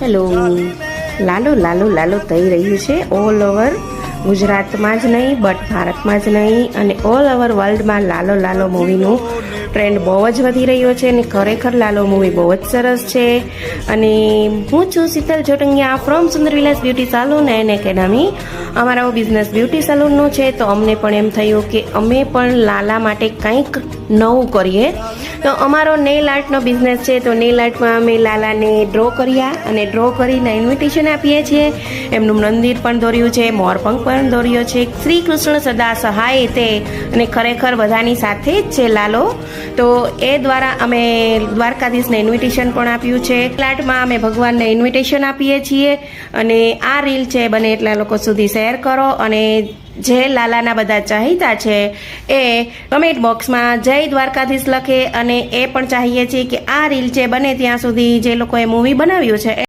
Hello, Lalo Lalo Lalo થઈ રહ્યું છે ઓલ ઓવર ગુજરાતમાં જ નહીં બટ ભારતમાં જ નહીં અને ઓલ ઓવર વર્લ્ડમાં લાલો લાલો મૂવીનું ટ્રેન્ડ બહુ જ વધી રહ્યો છે અને ખરેખર લાલો મૂવી બહુ જ સરસ છે. અને હું છું Sheetal Jotangiya from Sundar Vilas beauty salon and academy. અમારો બિઝનેસ બ્યુટી સલૂનનો છે, તો અમને પણ એમ થયું કે અમે પણ લાલા માટે કંઈક નવું કરીએ. તો અમારો નેલ આર્ટનો બિઝનેસ છે, તો નેલ આર્ટમાં અમે લાલાને ડ્રો કર્યા અને ડ્રો કરીને ઇન્વિટેશન આપીએ છીએ. એમનું મંદિર પણ દોર્યું છે, મોરપંખ પણ દોર્યો છે, શ્રી કૃષ્ણ સદા સહાય તે, અને ખરેખર બધાની સાથે જ છે લાલો. તો એ દ્વારા અમે દ્વારકાધીશને ઇન્વિટેશન પણ આપ્યું છે. ફ્લેટમાં અમે ભગવાનને ઇન્વિટેશન આપીએ છીએ. અને આ રીલ છે બને એટલા લોકો સુધી શેર કરો, અને જે લાલાના બધા ચાહીતા છે એ કમેન્ટ બોક્સમાં જય દ્વારકાધીશ લખે. અને એ પણ ચાહીએ છીએ કે આ રીલ છે બને ત્યાં સુધી જે લોકોએ મૂવી બનાવ્યું છે